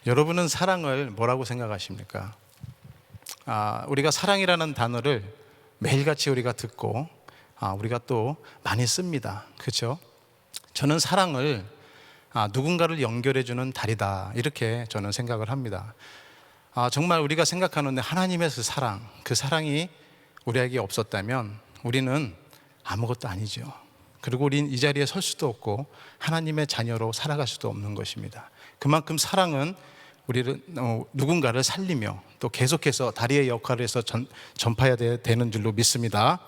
여러분은 사랑을 뭐라고 생각하십니까? 우리가 사랑이라는 단어를 매일같이 우리가 듣고 우리가 또 많이 씁니다. 그렇죠? 저는 사랑을 누군가를 연결해주는 다리다, 이렇게 저는 생각을 합니다. 정말 우리가 생각하는 하나님의 그 사랑이 우리에게 없었다면 우리는 아무것도 아니죠. 그리고 우리는 이 자리에 설 수도 없고 하나님의 자녀로 살아갈 수도 없는 것입니다. 그만큼 사랑은 우리를 누군가를 살리며 또 계속해서 다리의 역할을 해서 전파해야 되는 줄로 믿습니다.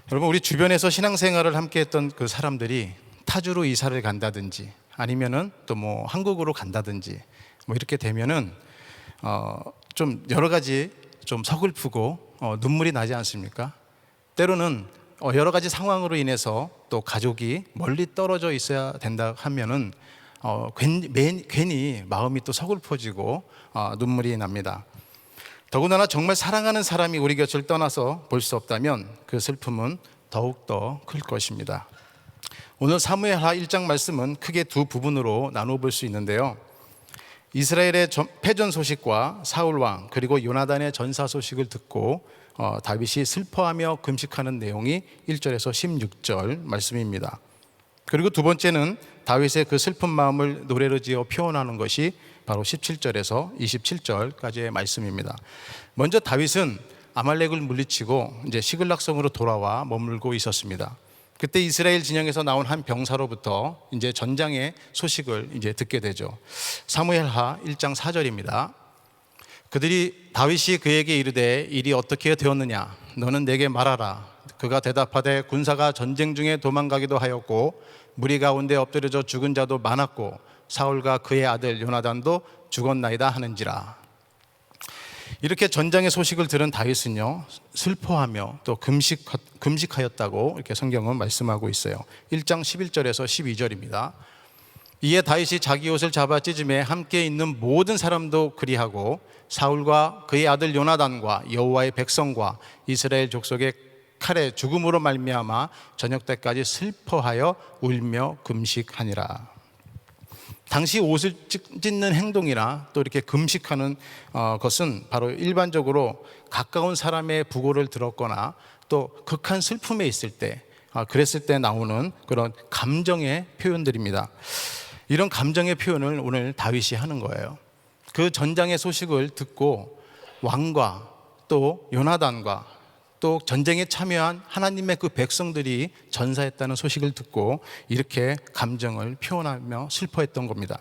여러분, 우리 주변에서 신앙생활을 함께 했던 그 사람들이 타주로 이사를 간다든지 아니면은 또 한국으로 간다든지 이렇게 되면은 좀 여러 가지 좀 서글프고 눈물이 나지 않습니까? 때로는 여러 가지 상황으로 인해서 또 가족이 멀리 떨어져 있어야 된다 하면은 괜히 마음이 또 서글퍼지고 눈물이 납니다. 더군다나 정말 사랑하는 사람이 우리 곁을 떠나서 볼 수 없다면 그 슬픔은 더욱더 클 것입니다. 오늘 사무엘하 1장 말씀은 크게 두 부분으로 나눠 볼 수 있는데요, 이스라엘의 패전 소식과 사울왕 그리고 요나단의 전사 소식을 듣고 다윗이 슬퍼하며 금식하는 내용이 1절에서 16절 말씀입니다. 그리고 두 번째는 다윗의 그 슬픈 마음을 노래로 지어 표현하는 것이 바로 17절에서 27절까지의 말씀입니다. 먼저 다윗은 아말렉을 물리치고 이제 시글락성으로 돌아와 머물고 있었습니다. 그때 이스라엘 진영에서 나온 한 병사로부터 이제 전장의 소식을 이제 듣게 되죠. 사무엘하 1장 4절입니다. 그들이 다윗이 그에게 이르되 일이 어떻게 되었느냐, 너는 내게 말하라. 그가 대답하되 군사가 전쟁 중에 도망가기도 하였고 무리 가운데 엎드려져 죽은 자도 많았고 사울과 그의 아들 요나단도 죽었나이다 하는지라. 이렇게 전장의 소식을 들은 다윗은요, 슬퍼하며 또 금식하였다고 이렇게 성경은 말씀하고 있어요. 1장 11절에서 12절입니다. 이에 다윗이 자기 옷을 잡아 찢음에 함께 있는 모든 사람도 그리하고 사울과 그의 아들 요나단과 여호와의 백성과 이스라엘 족속의 칼의 죽음으로 말미암아 저녁 때까지 슬퍼하여 울며 금식하니라. 당시 옷을 찢는 행동이나 또 이렇게 금식하는 것은 바로 일반적으로 가까운 사람의 부고를 들었거나 또 극한 슬픔에 있을 때, 그랬을 때 나오는 그런 감정의 표현들입니다. 이런 감정의 표현을 오늘 다윗이 하는 거예요. 그 전장의 소식을 듣고 왕과 또 요나단과 또 전쟁에 참여한 하나님의 그 백성들이 전사했다는 소식을 듣고 이렇게 감정을 표현하며 슬퍼했던 겁니다.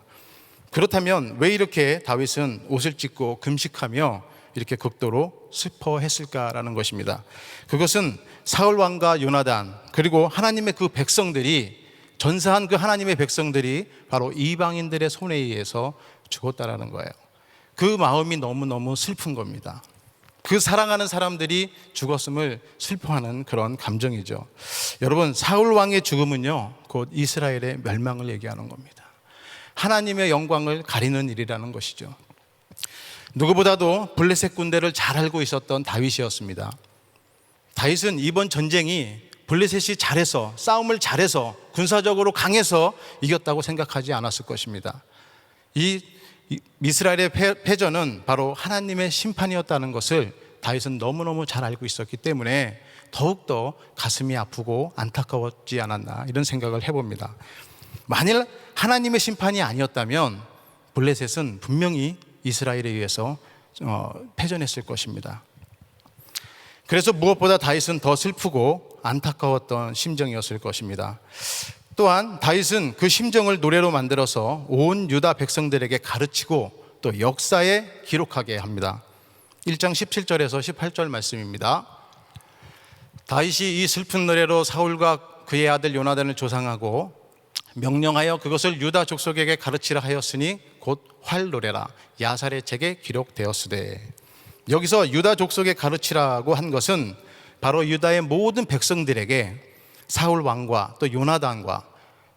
그렇다면 왜 이렇게 다윗은 옷을 찢고 금식하며 이렇게 극도로 슬퍼했을까라는 것입니다. 그것은 사울 왕과 요나단 그리고 하나님의 그 백성들이, 전사한 그 하나님의 백성들이 바로 이방인들의 손에 의해서 죽었다라는 거예요. 그 마음이 너무너무 슬픈 겁니다. 그 사랑하는 사람들이 죽었음을 슬퍼하는 그런 감정이죠. 여러분, 사울 왕의 죽음은요, 곧 이스라엘의 멸망을 얘기하는 겁니다. 하나님의 영광을 가리는 일이라는 것이죠. 누구보다도 블레셋 군대를 잘 알고 있었던 다윗이었습니다. 다윗은 이번 전쟁이 블레셋이 잘해서, 싸움을 잘해서, 군사적으로 강해서 이겼다고 생각하지 않았을 것입니다. 이 이스라엘의 패전은 바로 하나님의 심판이었다는 것을 다윗은 너무너무 잘 알고 있었기 때문에 더욱더 가슴이 아프고 안타까웠지 않았나, 이런 생각을 해봅니다. 만일 하나님의 심판이 아니었다면 블레셋은 분명히 이스라엘에 의해서 패전했을 것입니다. 그래서 무엇보다 다윗은 더 슬프고 안타까웠던 심정이었을 것입니다. 또한 다윗은 그 심정을 노래로 만들어서 온 유다 백성들에게 가르치고 또 역사에 기록하게 합니다. 1장 17절에서 18절 말씀입니다. 다윗이 이 슬픈 노래로 사울과 그의 아들 요나단을 조상하고 명령하여 그것을 유다 족속에게 가르치라 하였으니 곧 활노래라 야살의 책에 기록되었으되. 여기서 유다 족속에 가르치라고 한 것은 바로 유다의 모든 백성들에게 사울 왕과 또 요나단과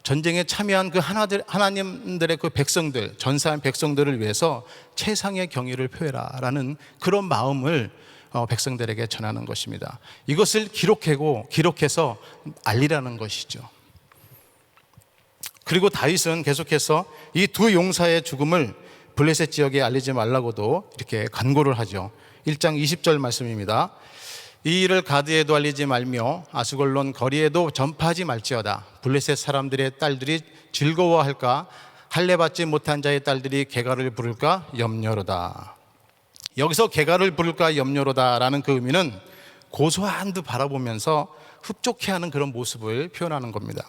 전쟁에 참여한 그 하나님들의 그 백성들, 전사한 백성들을 위해서 최상의 경의를 표해라라는 그런 마음을 백성들에게 전하는 것입니다. 이것을 기록해서 알리라는 것이죠. 그리고 다윗은 계속해서 이 두 용사의 죽음을 블레셋 지역에 알리지 말라고도 이렇게 간구를 하죠. 1장 20절 말씀입니다. 이 일을 가드에도 알리지 말며 아스골론 거리에도 전파하지 말지어다. 블레셋 사람들의 딸들이 즐거워할까? 할례 받지 못한 자의 딸들이 개가를 부를까 염려로다. 여기서 개가를 부를까 염려로다라는 그 의미는 고소한 듯 바라보면서 흡족해하는 그런 모습을 표현하는 겁니다.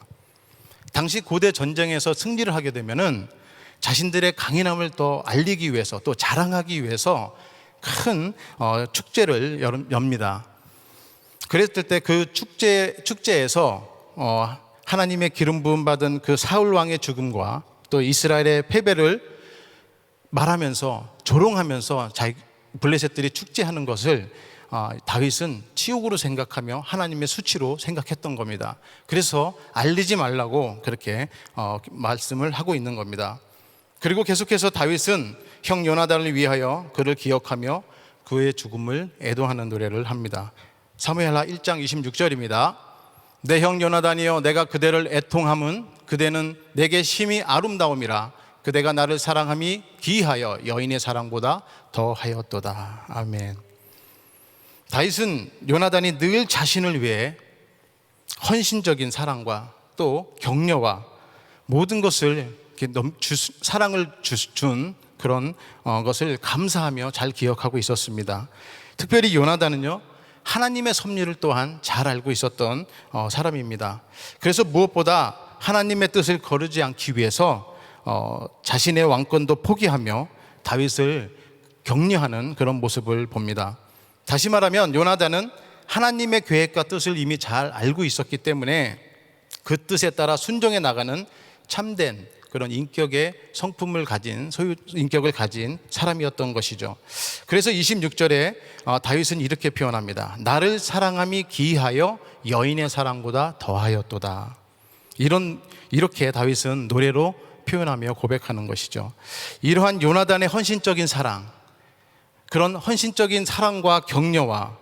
당시 고대 전쟁에서 승리를 하게 되면은 자신들의 강인함을 또 알리기 위해서, 또 자랑하기 위해서 큰 축제를 엽니다. 그랬을 때 그 축제에서 하나님의 기름 부음 받은 그 사울 왕의 죽음과 또 이스라엘의 패배를 말하면서 조롱하면서 블레셋들이 축제하는 것을 다윗은 치욕으로 생각하며 하나님의 수치로 생각했던 겁니다. 그래서 알리지 말라고 그렇게 말씀을 하고 있는 겁니다. 그리고 계속해서 다윗은 형 요나단을 위하여 그를 기억하며 그의 죽음을 애도하는 노래를 합니다. 사무엘하 1장 26절입니다. 내 형 요나단이여 내가 그대를 애통함은 그대는 내게 심히 아름다움이라 그대가 나를 사랑함이 기하여 여인의 사랑보다 더하였도다. 아멘. 다윗은 요나단이 늘 자신을 위해 헌신적인 사랑과 또 격려와 모든 것을 사랑을 준 그런 것을 감사하며 잘 기억하고 있었습니다. 특별히 요나단은요, 하나님의 섭리를 또한 잘 알고 있었던 사람입니다. 그래서 무엇보다 하나님의 뜻을 거르지 않기 위해서 자신의 왕권도 포기하며 다윗을 격려하는 그런 모습을 봅니다. 다시 말하면 요나단은 하나님의 계획과 뜻을 이미 잘 알고 있었기 때문에 그 뜻에 따라 순종해 나가는 참된 그런 인격의 성품을 가진 인격을 가진 사람이었던 것이죠. 그래서 26절에 다윗은 이렇게 표현합니다. 나를 사랑함이 기하여 여인의 사랑보다 더하였도다. 이렇게 다윗은 노래로 표현하며 고백하는 것이죠. 이러한 요나단의 헌신적인 사랑, 그런 헌신적인 사랑과 격려와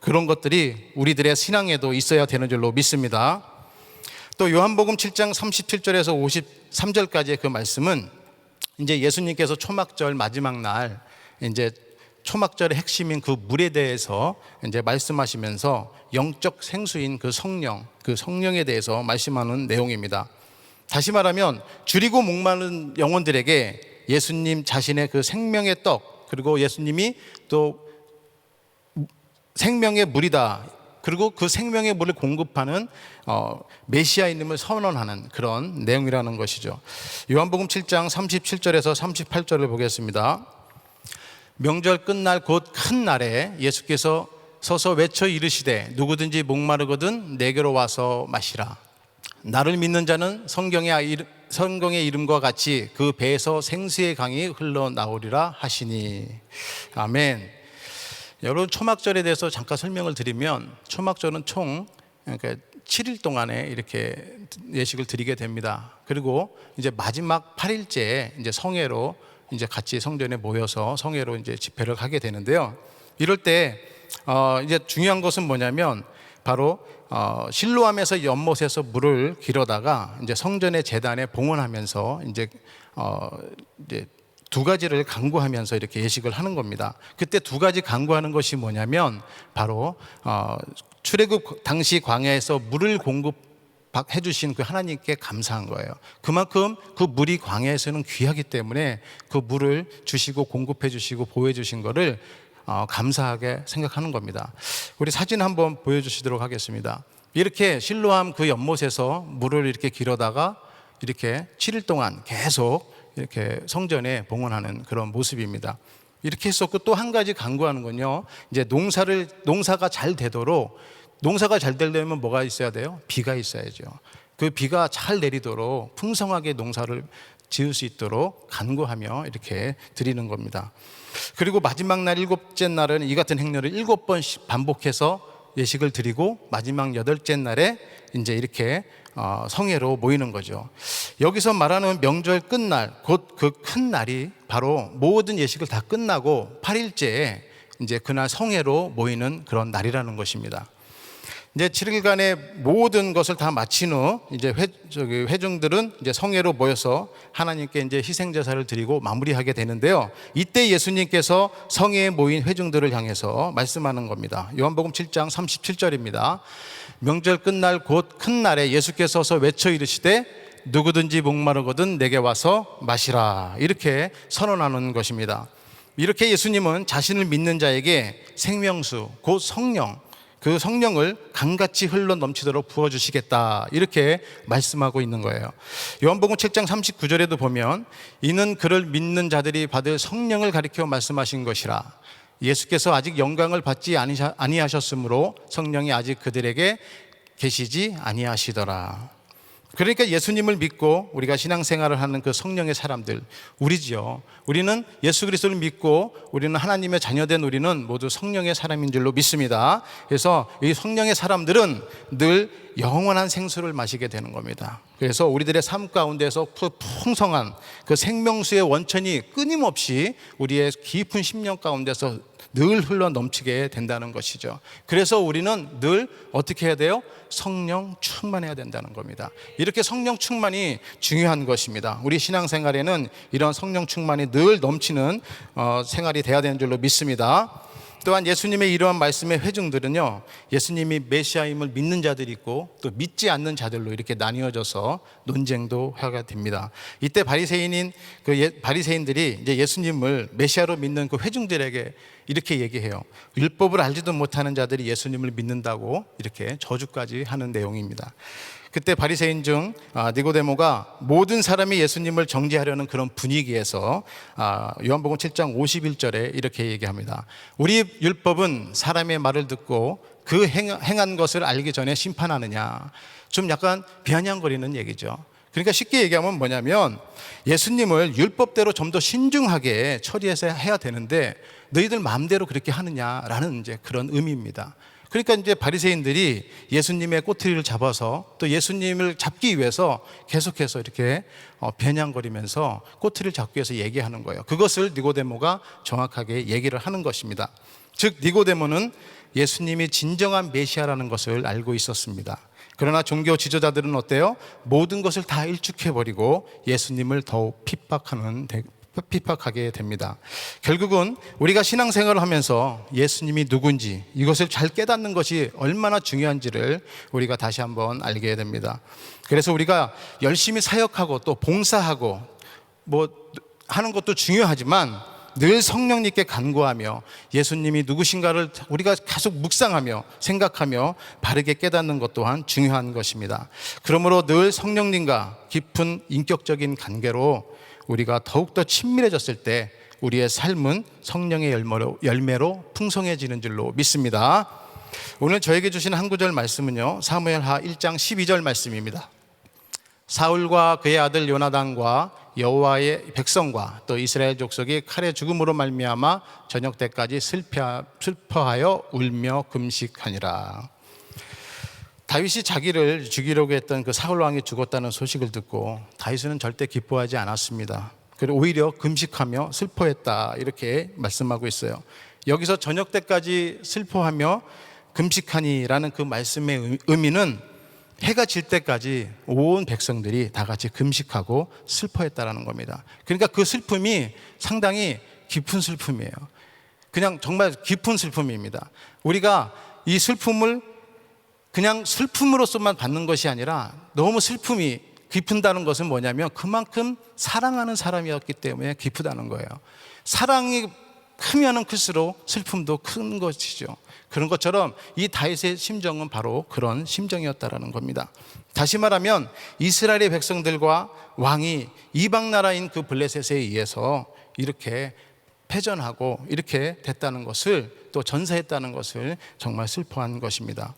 그런 것들이 우리들의 신앙에도 있어야 되는 줄로 믿습니다. 또 요한복음 7장 37절에서 53절까지의 그 말씀은 이제 예수님께서 초막절 마지막 날 이제 초막절의 핵심인 그 물에 대해서 이제 말씀하시면서 영적 생수인 그 성령에 대해서 말씀하는 내용입니다. 다시 말하면 줄이고 목마른 영혼들에게 예수님 자신의 그 생명의 떡, 그리고 예수님이 또 생명의 물이다, 그리고 그 생명의 물을 공급하는 메시아임을 선언하는 그런 내용이라는 것이죠. 요한복음 7장 37절에서 38절을 보겠습니다. 명절 끝날 곧 큰 날에 예수께서 서서 외쳐 이르시되 누구든지 목마르거든 내게로 와서 마시라. 나를 믿는 자는 성경의 이름과 같이 그 배에서 생수의 강이 흘러나오리라 하시니. 아멘. 여러분, 초막절에 대해서 잠깐 설명을 드리면 초막절은 총 7일 동안에 이렇게 예식을 드리게 됩니다. 그리고 이제 마지막 8일째에 이제 성회로 이제 같이 성전에 모여서 성회로 이제 집회를 하게 되는데요. 이럴 때 이제 중요한 것은 뭐냐면 바로 실로암에서 연못에서 물을 길어다가 이제 성전의 제단에 봉헌하면서 이제 두 가지를 강구하면서 이렇게 예식을 하는 겁니다. 그때 두 가지 강구하는 것이 뭐냐면 바로 출애굽 당시 광야에서 물을 공급해 주신 그 하나님께 감사한 거예요. 그만큼 그 물이 광야에서는 귀하기 때문에 그 물을 주시고 공급해 주시고 보호해 주신 거를 감사하게 생각하는 겁니다. 우리 사진 한번 보여주시도록 하겠습니다. 이렇게 실로암 그 연못에서 물을 이렇게 길어다가 이렇게 7일 동안 계속 이렇게 성전에 봉헌하는 그런 모습입니다. 이렇게 했었고, 또 한 가지 강구하는 건요, 이제 농사가 잘 되도록, 농사가 잘 되려면 뭐가 있어야 돼요? 비가 있어야죠. 그 비가 잘 내리도록 풍성하게 농사를 지을 수 있도록 간구하며 이렇게 드리는 겁니다. 그리고 마지막 날 7째 날은 이 같은 행렬을 7번씩 반복해서 예식을 드리고 마지막 8째 날에 이제 이렇게 성회로 모이는 거죠. 여기서 말하는 명절 끝날, 곧 그 큰 날이 바로 모든 예식을 다 끝나고 8일째에 이제 그날 성회로 모이는 그런 날이라는 것입니다. 이제 7일간의 모든 것을 다 마친 후 이제 회중들은 이제 성회로 모여서 하나님께 이제 희생 제사를 드리고 마무리하게 되는데요. 이때 예수님께서 성회에 모인 회중들을 향해서 말씀하는 겁니다. 요한복음 7장 37절입니다. 명절 끝날 곧 큰 날에 예수께서서 외쳐 이르시되 누구든지 목마르거든 내게 와서 마시라, 이렇게 선언하는 것입니다. 이렇게 예수님은 자신을 믿는 자에게 생명수 곧 성령, 그 성령을 강같이 흘러 넘치도록 부어주시겠다, 이렇게 말씀하고 있는 거예요. 요한복음 7장 39절에도 보면 이는 그를 믿는 자들이 받을 성령을 가리켜 말씀하신 것이라. 예수께서 아직 영광을 받지 아니하셨으므로 성령이 아직 그들에게 계시지 아니하시더라. 그러니까 예수님을 믿고 우리가 신앙생활을 하는 그 성령의 사람들, 우리지요. 우리는 예수 그리스도를 믿고 우리는 하나님의 자녀된 우리는 모두 성령의 사람인 줄로 믿습니다. 그래서 이 성령의 사람들은 늘 영원한 생수를 마시게 되는 겁니다. 그래서 우리들의 삶 가운데서 풍성한 그 생명수의 원천이 끊임없이 우리의 깊은 심령 가운데서 늘 흘러 넘치게 된다는 것이죠. 그래서 우리는 늘 어떻게 해야 돼요? 성령 충만해야 된다는 겁니다. 이렇게 성령 충만이 중요한 것입니다. 우리 신앙생활에는 이런 성령 충만이 늘 넘치는 생활이 돼야 되는 줄로 믿습니다. 또한 예수님의 이러한 말씀의 회중들은요, 예수님이 메시아임을 믿는 자들이 있고 또 믿지 않는 자들로 이렇게 나뉘어져서 논쟁도 하게 됩니다. 이때 바리새인들이 이제 예수님을 메시아로 믿는 그 회중들에게 이렇게 얘기해요. 율법을 알지도 못하는 자들이 예수님을 믿는다고 이렇게 저주까지 하는 내용입니다. 그때 바리새인 중 니고데모가 모든 사람이 예수님을 정죄하려는 그런 분위기에서 요한복음 7장 51절에 이렇게 얘기합니다. 우리 율법은 사람의 말을 듣고 그 행한 것을 알기 전에 심판하느냐. 좀 약간 비아냥거리는 얘기죠. 그러니까 쉽게 얘기하면 뭐냐면 예수님을 율법대로 좀 더 신중하게 처리해서 해야 되는데 너희들 마음대로 그렇게 하느냐라는 이제 그런 의미입니다. 그러니까 이제 바리새인들이 예수님의 꼬투리를 잡아서 또 예수님을 잡기 위해서 계속해서 이렇게 변양거리면서 꼬투리를 잡기 위해서 얘기하는 거예요. 그것을 니고데모가 정확하게 얘기를 하는 것입니다. 즉 니고데모는 예수님이 진정한 메시아라는 것을 알고 있었습니다. 그러나 종교 지도자들은 어때요? 모든 것을 다 일축해버리고 예수님을 더욱 핍박하게 됩니다. 결국은 우리가 신앙생활을 하면서 예수님이 누군지 이것을 잘 깨닫는 것이 얼마나 중요한지를 우리가 다시 한번 알게 됩니다. 그래서 우리가 열심히 사역하고 또 봉사하고 하는 것도 중요하지만 늘 성령님께 간구하며 예수님이 누구신가를 우리가 계속 묵상하며 생각하며 바르게 깨닫는 것 또한 중요한 것입니다. 그러므로 늘 성령님과 깊은 인격적인 관계로 우리가 더욱더 친밀해졌을 때 우리의 삶은 성령의 열매로 풍성해지는 줄로 믿습니다. 오늘 저에게 주신 한 구절 말씀은요, 사무엘하 1장 12절 말씀입니다. 사울과 그의 아들 요나단과 여호와의 백성과 또 이스라엘 족속이 칼의 죽음으로 말미암아 저녁 때까지 슬퍼하여 울며 금식하니라. 다윗이 자기를 죽이려고 했던 그 사울 왕이 죽었다는 소식을 듣고 다윗은 절대 기뻐하지 않았습니다. 그리고 오히려 금식하며 슬퍼했다, 이렇게 말씀하고 있어요. 여기서 저녁 때까지 슬퍼하며 금식하니라는 그 말씀의 의미는 해가 질 때까지 온 백성들이 다 같이 금식하고 슬퍼했다라는 겁니다. 그러니까 그 슬픔이 상당히 깊은 슬픔이에요. 그냥 정말 깊은 슬픔입니다. 우리가 이 슬픔을 그냥 슬픔으로서만 받는 것이 아니라 너무 슬픔이 깊은다는 것은 뭐냐면 그만큼 사랑하는 사람이었기 때문에 깊다는 거예요. 사랑이 크면은 클수록 슬픔도 큰 것이죠. 그런 것처럼 이 다윗의 심정은 바로 그런 심정이었다라는 겁니다. 다시 말하면 이스라엘의 백성들과 왕이 이방 나라인 그 블레셋에 의해서 이렇게 패전하고 이렇게 됐다는 것을, 또 전사했다는 것을 정말 슬퍼한 것입니다.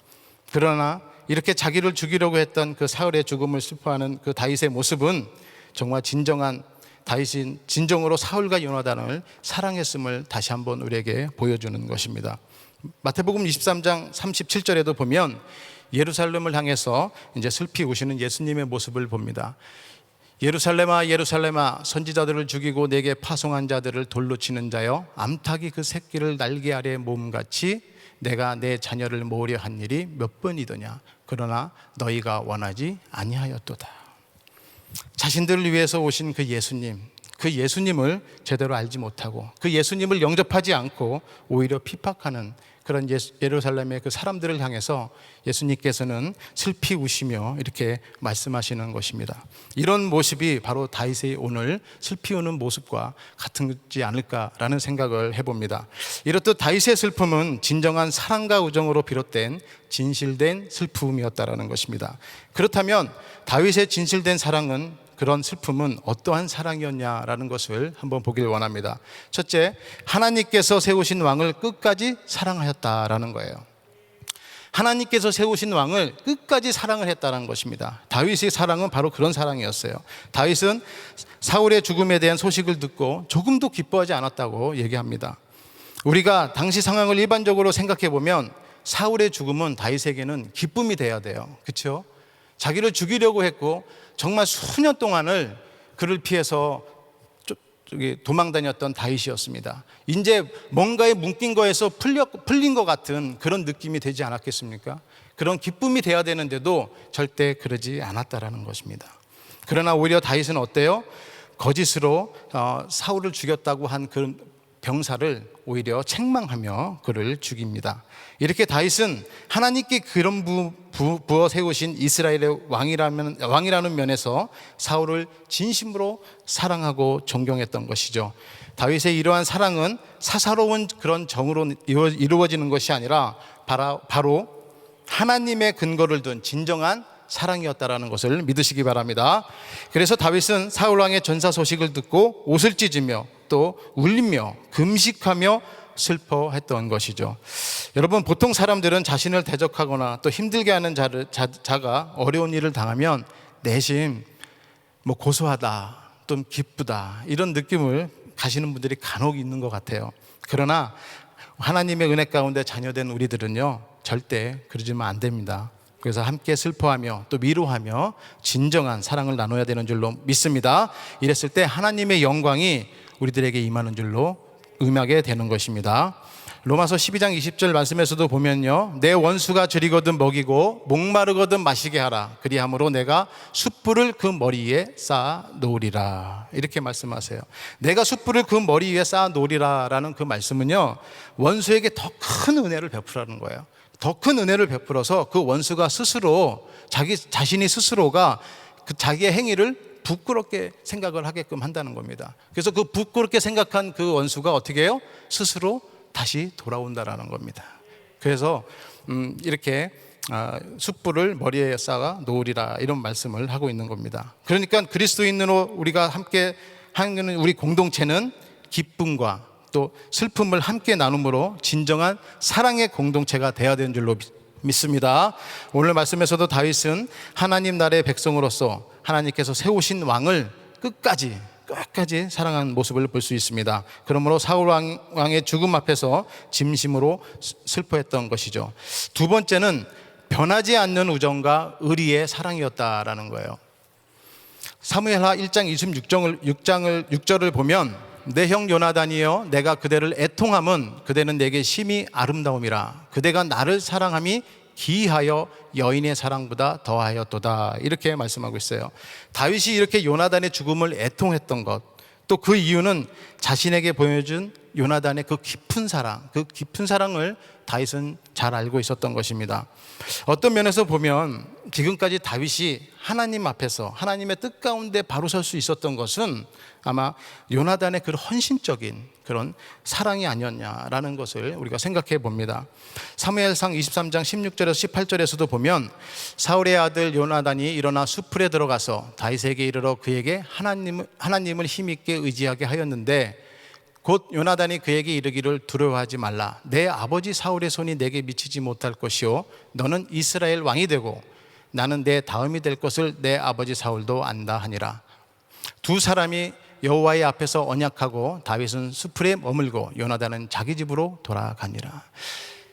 그러나 이렇게 자기를 죽이려고 했던 그 사울의 죽음을 슬퍼하는 그 다윗의 모습은 정말 진정한 다윗이 진정으로 사울과 요나단을 사랑했음을 다시 한번 우리에게 보여주는 것입니다. 마태복음 23장 37절에도 보면 예루살렘을 향해서 이제 슬피 우시는 예수님의 모습을 봅니다. 예루살렘아 예루살렘아 선지자들을 죽이고 내게 파송한 자들을 돌로 치는 자여 암탉이 그 새끼를 날개 아래 몸같이 내가 내 자녀를 모으려 한 일이 몇 번이더냐. 그러나 너희가 원하지 아니하였도다. 자신들을 위해서 오신 그 예수님을 제대로 알지 못하고 그 예수님을 영접하지 않고 오히려 핍박하는 그런 예루살렘의 그 사람들을 향해서 예수님께서는 슬피 우시며 이렇게 말씀하시는 것입니다. 이런 모습이 바로 다윗의 오늘 슬피 우는 모습과 같지 않을까라는 생각을 해봅니다. 이렇듯 다윗의 슬픔은 진정한 사랑과 우정으로 비롯된 진실된 슬픔이었다라는 것입니다. 그렇다면 다윗의 진실된 사랑은, 그런 슬픔은 어떠한 사랑이었냐라는 것을 한번 보길 원합니다. 첫째, 하나님께서 세우신 왕을 끝까지 사랑하였다라는 거예요. 하나님께서 세우신 왕을 끝까지 사랑을 했다는 것입니다. 다윗의 사랑은 바로 그런 사랑이었어요. 다윗은 사울의 죽음에 대한 소식을 듣고 조금도 기뻐하지 않았다고 얘기합니다. 우리가 당시 상황을 일반적으로 생각해 보면 사울의 죽음은 다윗에게는 기쁨이 돼야 돼요. 그렇죠? 자기를 죽이려고 했고 정말 수년 동안을 그를 피해서 도망 다녔던 다윗이었습니다. 이제 뭔가에 묶인 거에서 풀린 것 같은 그런 느낌이 되지 않았겠습니까? 그런 기쁨이 돼야 되는데도 절대 그러지 않았다라는 것입니다. 그러나 오히려 다윗은 어때요? 거짓으로 사울을 죽였다고 한 그 병사를 오히려 책망하며 그를 죽입니다. 이렇게 다윗은 하나님께 그런 부어 세우신 이스라엘의 왕이라는 면에서 사울을 진심으로 사랑하고 존경했던 것이죠. 다윗의 이러한 사랑은 사사로운 그런 정으로 이루어지는 것이 아니라 바로 하나님의 근거를 둔 진정한 사랑이었다라는 것을 믿으시기 바랍니다. 그래서 다윗은 사울 왕의 전사 소식을 듣고 옷을 찢으며 또 울리며 금식하며 슬퍼했던 것이죠. 여러분, 보통 사람들은 자신을 대적하거나 또 힘들게 하는 자가 어려운 일을 당하면 내심 고소하다, 좀 기쁘다, 이런 느낌을 가시는 분들이 간혹 있는 것 같아요. 그러나 하나님의 은혜 가운데 자녀된 우리들은요, 절대 그러지면 안 됩니다. 그래서 함께 슬퍼하며 또 위로하며 진정한 사랑을 나눠야 되는 줄로 믿습니다. 이랬을 때 하나님의 영광이 우리들에게 임하는 줄로 임하게 되는 것입니다. 로마서 12장 20절 말씀에서도 보면요, 내 원수가 저리거든 먹이고 목마르거든 마시게 하라. 그리함으로 내가 숯불을 그 머리 위에 쌓아 놓으리라. 이렇게 말씀하세요. 내가 숯불을 그 머리 위에 쌓아 놓으리라 라는 그 말씀은요, 원수에게 더 큰 은혜를 베푸라는 거예요. 더 큰 은혜를 베풀어서 그 원수가 스스로 자신이 스스로가 그 자기의 행위를 부끄럽게 생각을 하게끔 한다는 겁니다. 그래서 그 부끄럽게 생각한 그 원수가 어떻게 해요? 스스로 다시 돌아온다라는 겁니다. 그래서 이렇게 숯불을 머리에 쌓아 놓으리라, 이런 말씀을 하고 있는 겁니다. 그러니까 그리스도인으로 우리가 함께 하는 우리 공동체는 기쁨과 또 슬픔을 함께 나눔으로 진정한 사랑의 공동체가 되어야 되는 줄로 믿습니다. 오늘 말씀에서도 다윗은 하나님 나라의 백성으로서 하나님께서 세우신 왕을 끝까지 사랑하는 모습을 볼 수 있습니다. 그러므로 사울 왕의 죽음 앞에서 진심으로 슬퍼했던 것이죠. 두 번째는 변하지 않는 우정과 의리의 사랑이었다라는 거예요. 사무엘하 1장 26절을 보면 내 형 요나단이여, 내가 그대를 애통함은 그대는 내게 심히 아름다움이라. 그대가 나를 사랑함이 기이하여 여인의 사랑보다 더하였도다. 이렇게 말씀하고 있어요. 다윗이 이렇게 요나단의 죽음을 애통했던 것, 또 그 이유는 자신에게 보여준 요나단의 그 깊은 사랑을 다윗은 잘 알고 있었던 것입니다. 어떤 면에서 보면 지금까지 다윗이 하나님 앞에서 하나님의 뜻 가운데 바로 설 수 있었던 것은 아마 요나단의 그 헌신적인 그런 사랑이 아니었냐라는 것을 우리가 생각해 봅니다. 사무엘상 23장 16절에서 18절에서도 보면 사울의 아들 요나단이 일어나 숲풀에 들어가서 다윗에게 이르러 그에게 하나님을 힘있게 의지하게 하였는데, 곧 요나단이 그에게 이르기를 두려워하지 말라. 내 아버지 사울의 손이 내게 미치지 못할 것이요, 너는 이스라엘 왕이 되고 나는 내 다음이 될 것을 내 아버지 사울도 안다 하니라. 두 사람이 여호와의 앞에서 언약하고 다윗은 숲풀에 머물고 요나단은 자기 집으로 돌아가니라.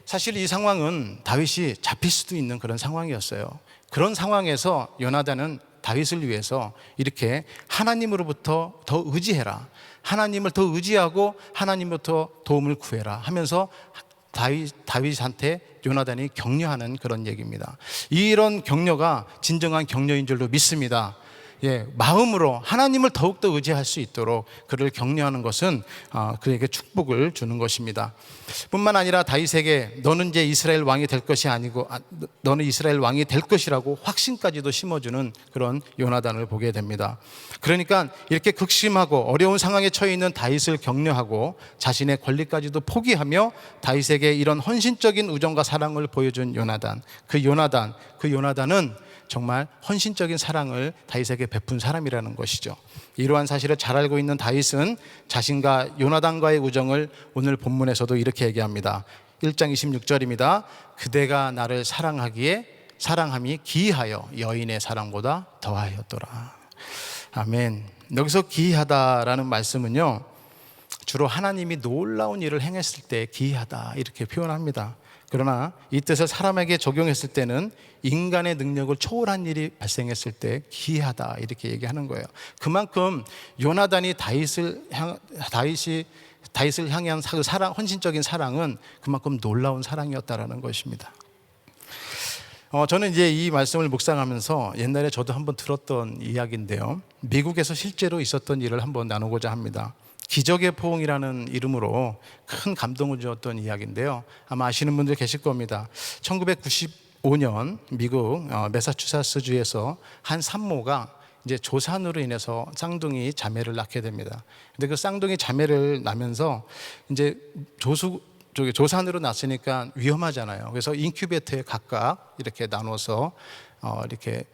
사실 이 상황은 다윗이 잡힐 수도 있는 그런 상황이었어요. 그런 상황에서 요나단은 다윗을 위해서 이렇게 하나님으로부터 더 의지해라, 하나님을 더 의지하고 하나님부터 도움을 구해라 하면서 다윗한테 요나단이 격려하는 그런 얘기입니다. 이런 격려가 진정한 격려인 줄로 믿습니다. 마음으로 하나님을 더욱더 의지할 수 있도록 그를 격려하는 것은 그에게 축복을 주는 것입니다. 뿐만 아니라 다윗에게 너는 이제 이스라엘 왕이 될 것이 아니고 너는 이스라엘 왕이 될 것이라고 확신까지도 심어주는 그런 요나단을 보게 됩니다. 그러니까 이렇게 극심하고 어려운 상황에 처해 있는 다윗을 격려하고 자신의 권리까지도 포기하며 다윗에게 이런 헌신적인 우정과 사랑을 보여준 요나단. 그 요나단은 정말 헌신적인 사랑을 다윗에게 베푼 사람이라는 것이죠. 이러한 사실을 잘 알고 있는 다윗은 자신과 요나단과의 우정을 오늘 본문에서도 이렇게 얘기합니다. 1장 26절입니다. 그대가 나를 사랑함이 기이하여 여인의 사랑보다 더하였더라. 아멘. 여기서 기이하다라는 말씀은요, 주로 하나님이 놀라운 일을 행했을 때 기이하다 이렇게 표현합니다. 그러나 이 뜻을 사람에게 적용했을 때는 인간의 능력을 초월한 일이 발생했을 때 기이하다 이렇게 얘기하는 거예요. 그만큼 요나단이 다윗을 향한 헌신적인 사랑은 그만큼 놀라운 사랑이었다라는 것입니다. 저는 이제 이 말씀을 묵상하면서 옛날에 저도 한번 들었던 이야기인데요, 미국에서 실제로 있었던 일을 한번 나누고자 합니다. 기적의 포옹이라는 이름으로 큰 감동을 주었던 이야기인데요, 아마 아시는 분들 계실 겁니다. 1995년 미국 매사추세츠주에서 한 산모가 이제 조산으로 인해서 쌍둥이 자매를 낳게 됩니다. 근데 그 쌍둥이 자매를 낳으면서 이제 조산으로 낳았으니까 위험하잖아요. 그래서 인큐베이터에 각각 이렇게 나눠서 이렇게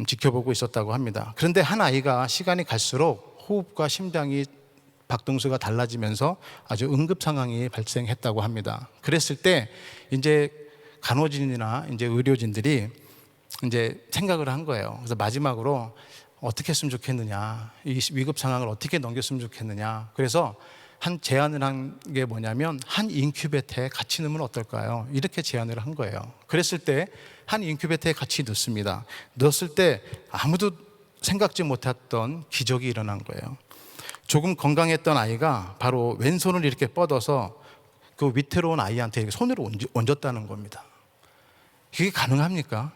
지켜보고 있었다고 합니다. 그런데 한 아이가 시간이 갈수록 호흡과 심장이 박동수가 달라지면서 아주 응급 상황이 발생했다고 합니다. 그랬을 때 이제 간호진이나 이제 의료진들이 이제 생각을 한 거예요. 그래서 마지막으로 어떻게 했으면 좋겠느냐, 이 위급 상황을 어떻게 넘겼으면 좋겠느냐. 그래서 한 제안을 한 게 뭐냐면 한 인큐베이터에 같이 넣으면 어떨까요? 이렇게 제안을 한 거예요. 그랬을 때 한 인큐베이터에 같이 넣습니다. 넣었을 때 아무도 생각지 못했던 기적이 일어난 거예요. 조금 건강했던 아이가 바로 왼손을 이렇게 뻗어서 그 위태로운 아이한테 손으로 얹었다는 겁니다. 이게 가능합니까?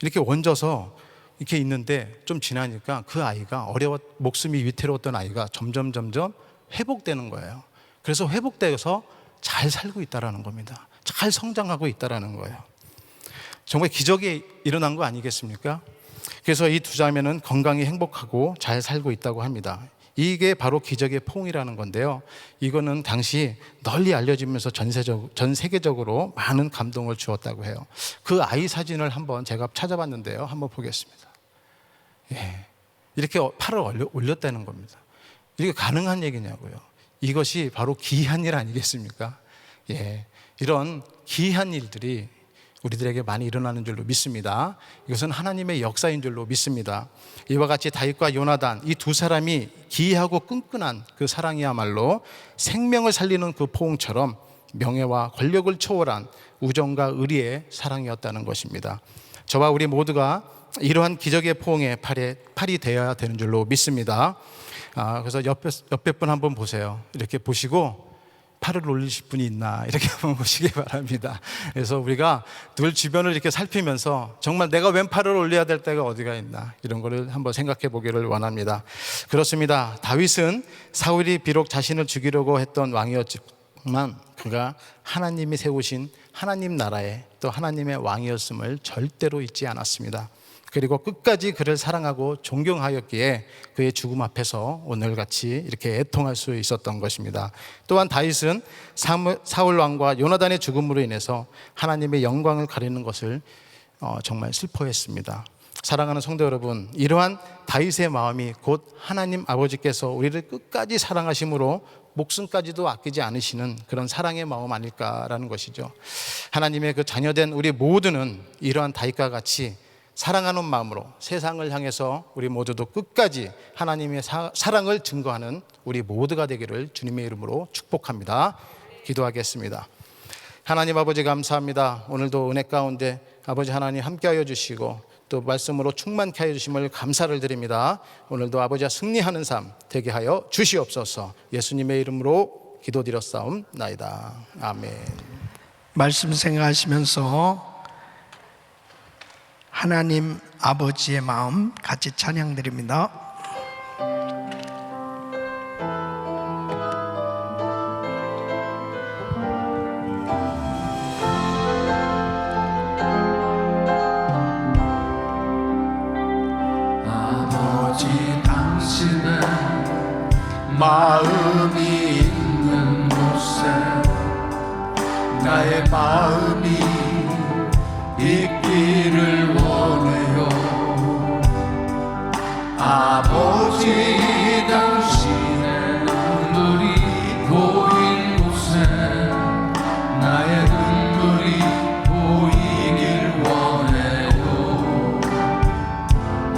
이렇게 얹어서 이렇게 있는데 좀 지나니까 그 아이가 목숨이 위태로웠던 아이가 점점 회복되는 거예요. 그래서 회복되어서 잘 살고 있다라는 겁니다. 잘 성장하고 있다라는 거예요. 정말 기적이 일어난 거 아니겠습니까? 그래서 이 두 자매는 건강히 행복하고 잘 살고 있다고 합니다. 이게 바로 기적의 포옹이라는 건데요, 이거는 당시 널리 알려지면서 전 세계적으로 많은 감동을 주었다고 해요. 그 아이 사진을 한번 제가 찾아봤는데요, 한번 보겠습니다. 이렇게 팔을 올렸다는 겁니다. 이게 가능한 얘기냐고요. 이것이 바로 기이한 일 아니겠습니까? 이런 기이한 일들이 우리들에게 많이 일어나는 줄로 믿습니다. 이것은 하나님의 역사인 줄로 믿습니다. 이와 같이 다윗과 요나단, 이 두 사람이 기이하고 끈끈한 그 사랑이야말로 생명을 살리는 그 포옹처럼 명예와 권력을 초월한 우정과 의리의 사랑이었다는 것입니다. 저와 우리 모두가 이러한 기적의 포옹의 팔이 되어야 되는 줄로 믿습니다. 그래서 옆에 분 한번 보세요. 이렇게 보시고 팔을 올리실 분이 있나 이렇게 한번 보시기 바랍니다. 그래서 우리가 늘 주변을 이렇게 살피면서 정말 내가 왼팔을 올려야 될 때가 어디가 있나 이런 거를 한번 생각해 보기를 원합니다. 그렇습니다. 다윗은 사울이 비록 자신을 죽이려고 했던 왕이었지만 그가 하나님이 세우신 하나님 나라의 또 하나님의 왕이었음을 절대로 잊지 않았습니다. 그리고 끝까지 그를 사랑하고 존경하였기에 그의 죽음 앞에서 오늘같이 이렇게 애통할 수 있었던 것입니다. 또한 다윗은 사울 왕과 요나단의 죽음으로 인해서 하나님의 영광을 가리는 것을 정말 슬퍼했습니다. 사랑하는 성도 여러분, 이러한 다윗의 마음이 곧 하나님 아버지께서 우리를 끝까지 사랑하심으로 목숨까지도 아끼지 않으시는 그런 사랑의 마음 아닐까라는 것이죠. 하나님의 그 자녀된 우리 모두는 이러한 다윗과 같이 사랑하는 마음으로 세상을 향해서 우리 모두도 끝까지 하나님의 사랑을 증거하는 우리 모두가 되기를 주님의 이름으로 축복합니다. 기도하겠습니다. 하나님 아버지 감사합니다. 오늘도 은혜 가운데 아버지 하나님 함께하여 주시고 또 말씀으로 충만케 하여 주심을 감사를 드립니다. 오늘도 아버지와 승리하는 삶 되게 하여 주시옵소서. 예수님의 이름으로 믿고 기도드렸사옵나이다. 아멘. 말씀 생각하시면서 하나님 아버지의 마음 같이 찬양드립니다. 아버지 당신의 마음이 있는 곳에 나의 마음이 있기를 원해요. 아버지 당신의 눈물이 보인 곳에 나의 눈물이 보이길 원해요.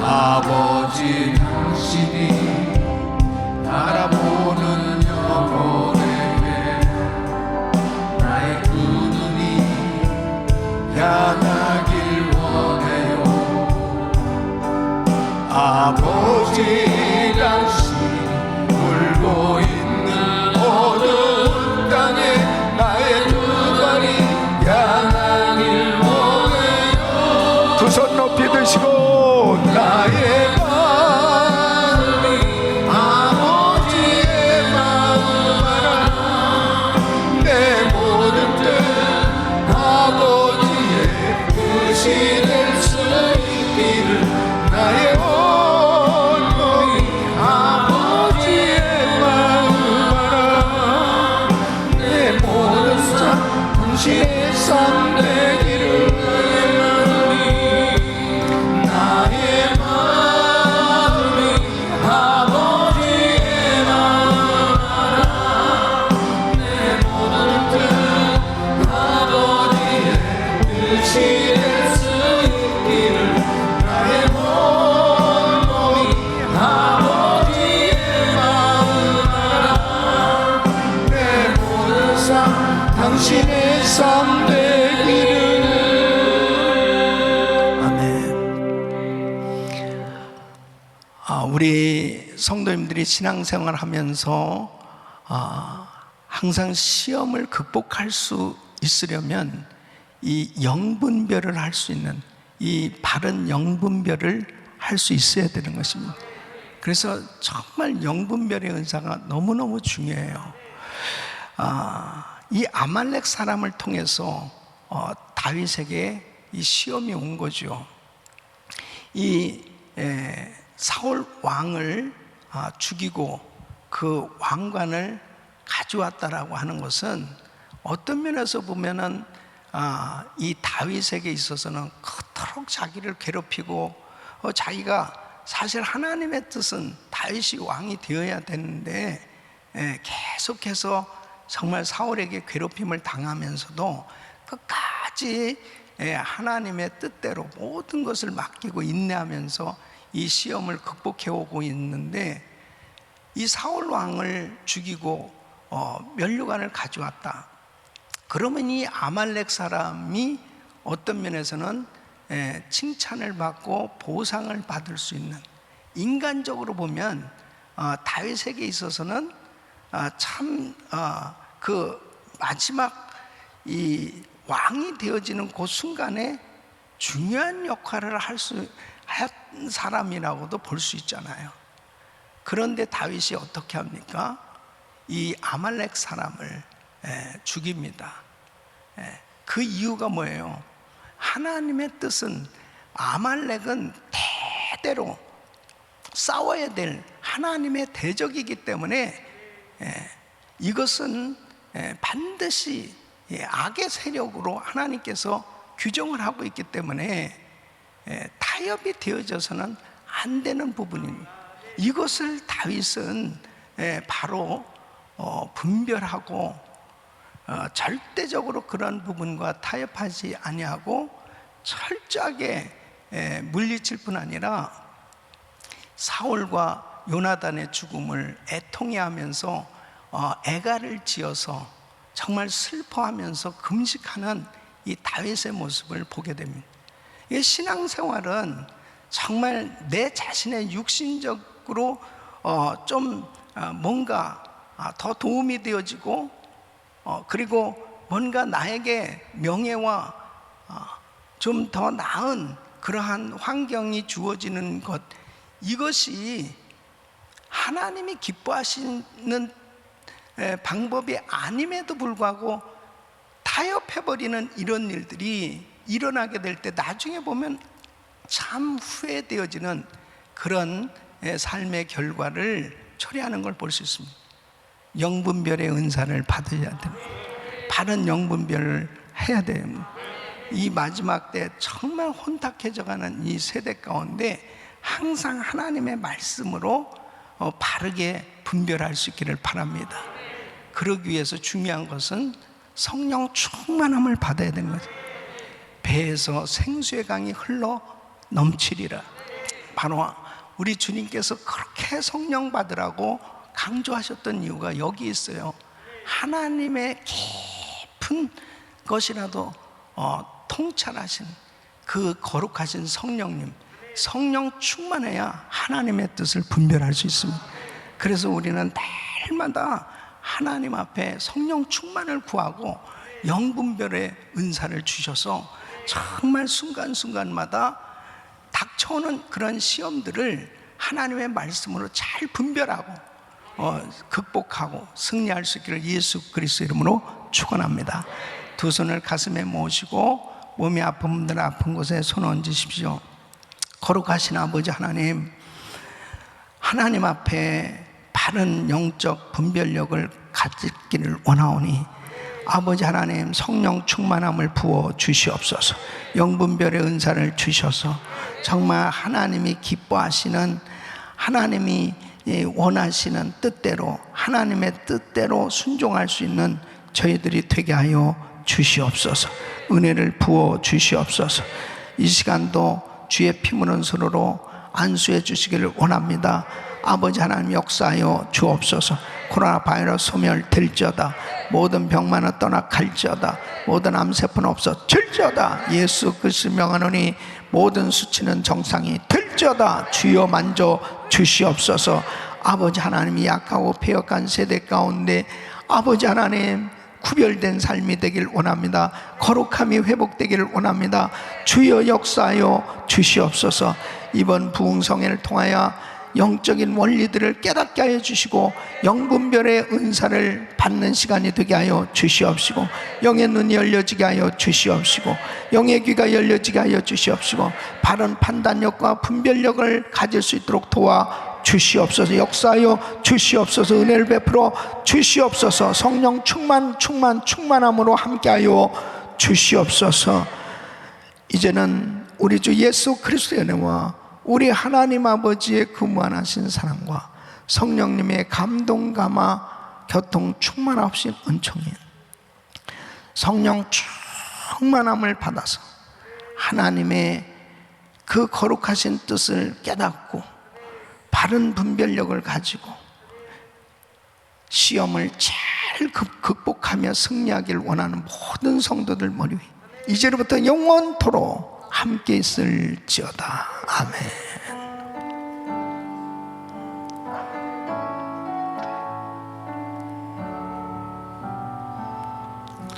아버지 당신이 바라보는 영혼에게 나의 그 눈이 향하길 원해요. 아버지 당신이 울고 있는 어두운 땅에 나의 두 발이 향하길 원해요. 두 손 높이 드시고 나의 마음이 아버지의 마음 알아. 내 모든 뜻 아버지의 뜻이 될 수 있기를 나의 온몸이 아버지의 마음 알아. 내 모든 삶 당신의 삶 되기를 나의 마음이 아버지의 마음 알아. 내 모든 뜻 아버지의 뜻이 될 수 있기를 나의 온몸이 아버지의 마음 알아. 내 모든 삶 당신의 삶 되기를. 아멘. 우리 성도님들이 신앙생활 하면서 항상 시험을 극복할 수 있으려면 이 영분별을 할 수 있는 이 바른 영분별을 할 수 있어야 되는 것입니다. 그래서 정말 영분별의 은사가 너무너무 중요해요. 이 아말렉 사람을 통해서 다윗에게 이 시험이 온 거죠. 이 사울 왕을 죽이고 그 왕관을 가져왔다라고 하는 것은 어떤 면에서 보면은 이 다윗에게 있어서는 그토록 자기를 괴롭히고 자기가 사실 하나님의 뜻은 다윗이 왕이 되어야 되는데 계속해서 정말 사울에게 괴롭힘을 당하면서도 끝까지 하나님의 뜻대로 모든 것을 맡기고 인내하면서 이 시험을 극복해 오고 있는데, 이 사울 왕을 죽이고 면류관을 가져왔다. 그러면 이 아말렉 사람이 어떤 면에서는 칭찬을 받고 보상을 받을 수 있는, 인간적으로 보면 다윗에게 있어서는 참 그 마지막 이 왕이 되어지는 그 순간에 중요한 역할을 할 수 한 사람이라고도 볼 수 있잖아요. 그런데 다윗이 어떻게 합니까? 이 아말렉 사람을 죽입니다. 그 이유가 뭐예요? 하나님의 뜻은 아말렉은 대대로 싸워야 될 하나님의 대적이기 때문에 이것은 반드시 악의 세력으로 하나님께서 규정을 하고 있기 때문에 타협이 되어져서는 안 되는 부분입니다. 이것을 다윗은 바로 분별하고 절대적으로 그런 부분과 타협하지 아니하고 철저하게 물리칠 뿐 아니라 사울과 요나단의 죽음을 애통해하면서 애가를 지어서 정말 슬퍼하면서 금식하는 이 다윗의 모습을 보게 됩니다. 이 신앙생활은 정말 내 자신의 육신적으로 좀 뭔가 더 도움이 되어지고 그리고 뭔가 나에게 명예와 좀 더 나은 그러한 환경이 주어지는 것, 이것이 하나님이 기뻐하시는 방법이 아님에도 불구하고 타협해버리는 이런 일들이 일어나게 될 때 나중에 보면 참 후회되어지는 그런 삶의 결과를 초래하는 걸 볼 수 있습니다. 영분별의 은사를 받아야 됩니다. 바른 영분별을 해야 됩니다. 이 마지막 때 정말 혼탁해져가는 이 세대 가운데 항상 하나님의 말씀으로 바르게 분별할 수 있기를 바랍니다. 그러기 위해서 중요한 것은 성령 충만함을 받아야 되는 거죠. 배에서 생수의 강이 흘러 넘치리라. 바로 우리 주님께서 그렇게 성령 받으라고 강조하셨던 이유가 여기 있어요. 하나님의 깊은 것이라도 통찰하신 그 거룩하신 성령님, 성령 충만해야 하나님의 뜻을 분별할 수 있습니다. 그래서 우리는 날마다 하나님 앞에 성령 충만을 구하고 영분별의 은사를 주셔서 정말 순간순간마다 닥쳐오는 그런 시험들을 하나님의 말씀으로 잘 분별하고 극복하고 승리할 수 있기를 예수 그리스도 이름으로 축원합니다. 두 손을 가슴에 모으시고 몸이 아픈 분들은 아픈 곳에 손 얹으십시오. 거룩하신 아버지 하나님, 하나님 앞에 바른 영적 분별력을 가지기를 원하오니 아버지 하나님, 성령 충만함을 부어 주시옵소서. 영분별의 은사를 주셔서 정말 하나님이 기뻐하시는, 하나님이 원하시는 뜻대로, 하나님의 뜻대로 순종할 수 있는 저희들이 되게 하여 주시옵소서. 은혜를 부어 주시옵소서. 이 시간도 주의 피 묻은 손으로 안수해 주시기를 원합니다. 아버지 하나님, 역사하여 주옵소서. 코로나 바이러스 소멸될지어다. 모든 병만은 떠나갈지어다. 모든 암세포는 없어질지어다. 예수 그리스도 명하노니 모든 수치는 정상이 될지어다. 주여 만져 주시옵소서. 아버지 하나님이 약하고 폐역한 세대 가운데 아버지 하나님, 구별된 삶이 되길 원합니다. 거룩함이 회복되기를 원합니다. 주여 역사하여 주시옵소서. 이번 부흥성회를 통하여 영적인 원리들을 깨닫게 하여 주시고 영분별의 은사를 받는 시간이 되게 하여 주시옵시고, 영의 눈이 열려지게 하여 주시옵시고, 영의 귀가 열려지게 하여 주시옵시고, 바른 판단력과 분별력을 가질 수 있도록 도와 주시옵소서. 역사하여 주시옵소서. 은혜를 베풀어 주시옵소서. 성령 충만함으로 함께하여 주시옵소서. 이제는 우리 주 예수 그리스도의 은혜와 우리 하나님 아버지의 그 무한하신 사랑과 성령님의 감동 감화 교통 충만하신 은총이 성령 충만함을 받아서 하나님의 그 거룩하신 뜻을 깨닫고 바른 분별력을 가지고 시험을 잘 극복하며 승리하기를 원하는 모든 성도들 머리 위 이제로부터 영원토록 함께 있을지어다. 아멘.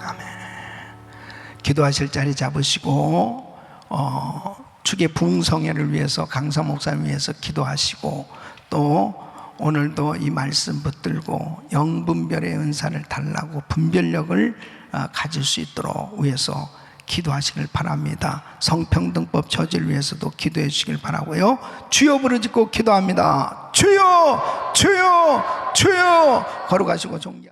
아멘. 기도하실 자리 잡으시고 주의 부흥성회를 위해서, 강사 목사님 위해서 기도하시고, 또 오늘도 이 말씀 붙들고 영분별의 은사를 달라고 분별력을 가질 수 있도록 위해서 기도하시길 바랍니다. 성평등법 저지를 위해서도 기도해 주시길 바라고요. 주여 부르짖고 기도합니다. 주여, 주여, 주여. 걸어가시고 종교